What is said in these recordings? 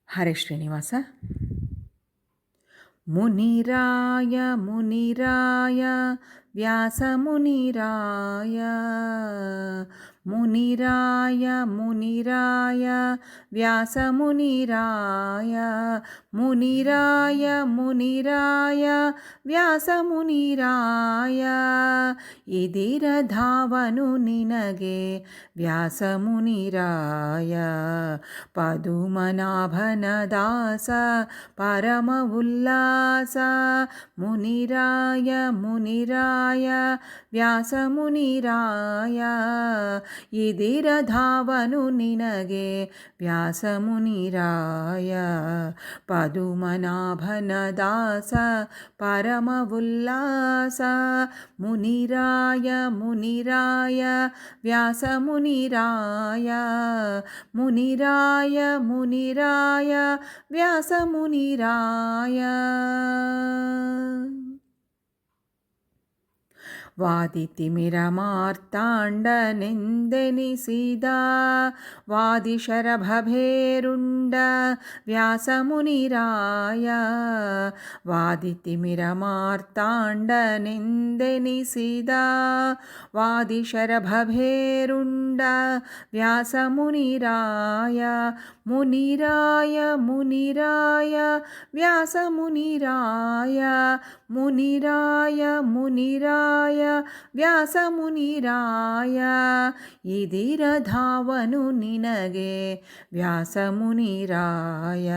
ಹರೇ ಶ್ರೀನಿವಾಸ. ಮುನಿರಾಯ ಮುನಿರಾಯ ವ್ಯಾಸ ಮುನಿರಾಯ, ಮುನಿರಾಯ ಮುನಿರಾಯ ವ್ಯಾಸ ಮುನಿರಾಯ, ಮುನಿರಾಯ ಮುನಿರಾಯ ವ್ಯಾಸ ಮುನಿರಾಯ. ಇದಿರ ಧಾವನು ನಿನಗೆ ವ್ಯಾಸ ಮುನಿರಾಯ, ಪದುಮನಾಭನ ದಾಸ ಪರಮ ಉಲ್ಲಾಸ. ಮುನಿರಾಯ ಮುನಿರಾಯ ವ್ಯಾಸ ಮುನಿರಾಯ, ಇದಿರ ಧಾವನು ನಿನಗೆ ವ್ಯಾಸ ಮುನಿರಾಯ, ಪದುಮನಾಭನ ದಾಸ ಪರಮ ಉಲ್ಲಾಸ. ಮುನಿರಾಯ ಮುನಿರಾಯ ವ್ಯಾಸ ಮುನಿರಾಯ, ಮುನಿರಾಯ ಮುನಿರಾಯ ವ್ಯಾಸ ಮುನಿರಾಯ. ವಾದಿತಿಮಿರಮಾರ್ತಾಂಡನೆಂದೆನಿಸಿದ ವಾದಿಶರಭಭೇರುಂಡ ವ್ಯಾಸ ಮುನಿರಾಯ, ವಾದಿತಿಮಿರಮಾರ್ತಾಂಡನೆಂದೆನಿಸಿದ ವಾದಿಶರಭಭೇರುಂಡ ವ್ಯಾಸ ಮುನಿರಾಯ. ಮುನಿರಾಯ ಮುನಿರಾಯ ವ್ಯಾಸ ಮುನಿರಾಯ, ಮುನಿರಾಯ ಮುನಿರಾಯ ವ್ಯಾಸ ಮುನಿರಾಯ. ಇದಿರ ಧಾವನು ನಿನಗೆ ವ್ಯಾಸ ಮುನಿರಾಯ,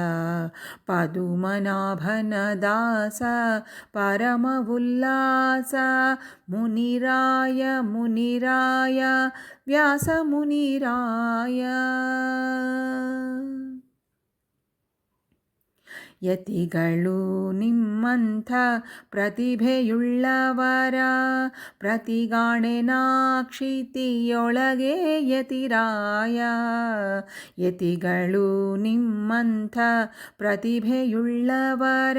ಪದುಮನಾಭನ ದಾಸ ಪರಮ ಉಲ್ಲಾಸ. ಮುನಿರಾಯ ಮುನಿರಾಯ ವ್ಯಾಸ ಮುನಿರಾಯ. ಯತಿಗಳು ನಿಮ್ಮಂಥ ಪ್ರತಿಭೆಯುಳ್ಳವರ ಪ್ರತಿಗಾಣೆನಾಕ್ಷಿತಿಯೊಳಗೆ ಯತಿರಾಯ. ಯತಿಗಳು ನಿಮ್ಮಂಥ ಪ್ರತಿಭೆಯುಳ್ಳವರ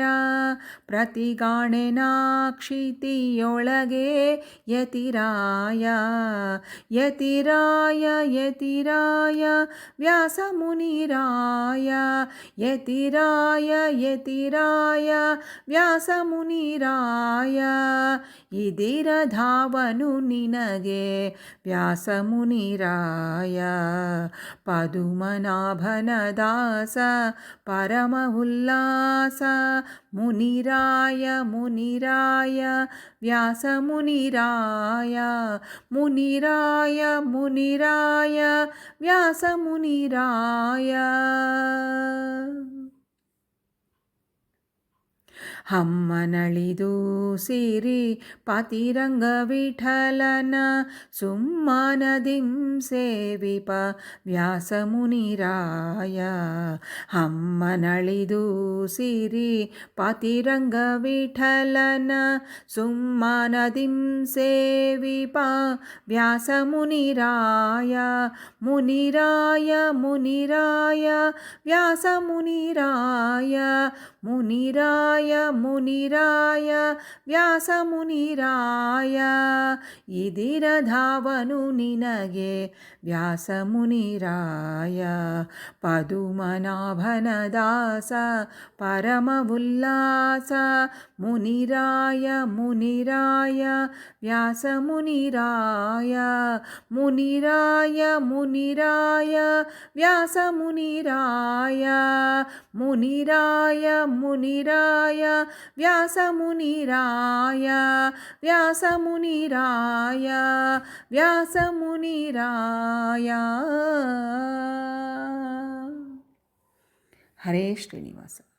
ಪ್ರತಿಗಾಣೆನಾಕ್ಷಿತಿಯೊಳಗೆ ಯತಿರಾಯ. ಯತಿರಾಯ ಯತಿರಾಯ ವ್ಯಾಸ ಮುನಿರಾಯ, ಯತಿರಾಯ ಯತಿರಾಯ ವ್ಯಾಸ ಮುನಿರಾಯ. ಇದಿರ ಧಾವನು ನಿನಗೆ ವ್ಯಾಸ ಮುನಿರಾಯ, ಪದುಮನಾಭನ ದಾಸ ಪರಮ ಉಲ್ಲಾಸ. ಮುನಿರಾಯ ಮುನಿರಾಯ ವ್ಯಾಸ ಮುನಿರಾಯ, ಮುನಿರಾಯ ಮುನಿರಾಯ ವ್ಯಾಸ ಮುನಿರಾಯ. ಹಮ್ಮನಳಿದು ಸಿರಿ ಪತಿರಂಗ ವಿಠಲನ ಸುಮ್ಮನದಿಂ ಸೇವಿಪ ವ್ಯಾಸ ಮುನಿರಾಯ. ಹಮ್ಮನಳಿದು ಸಿರಿ ಪತಿರಂಗ ವಿಠಲನ ಸುಮ್ಮನದಿಂ ಸೇವಿಪ ವ್ಯಾಸ ಮುನಿರಾಯ. ಮುನಿರಾಯ ಮುನಿರಾಯ ವ್ಯಾಸ ಮುನಿರಾಯ, ಮುನಿರಾಯ ಮುನಿರಾಯ ವ್ಯಾಸ ಮುನಿರಾಯ. ಇದಿರ ಧಾವನು ನಿನಗೆ ವ್ಯಾಸ ಮುನಿರಾಯ, ಪದುಮನಾಭನ ದಾಸ ಪರಮ ಉಲ್ಲಾಸ. ಮುನಿರಾಯ ಮುನಿರಾಯ ವ್ಯಾಸ ಮುನಿರಾಯ, ಮುನಿರಾಯ ಮುನಿರಾಯ ವ್ಯಾಸ ಮುನಿರಾಯ, ಮುನಿರಾಯ ಮುನಿರಾಯ ವ್ಯಾಸ ಮುನಿರಾಯ, ವ್ಯಾಸ ಮುನಿರಾಯ ವ್ಯಾಸ ಮುನಿರಾಯ. ಹರೇ ಶ್ರೀನಿವಾಸ.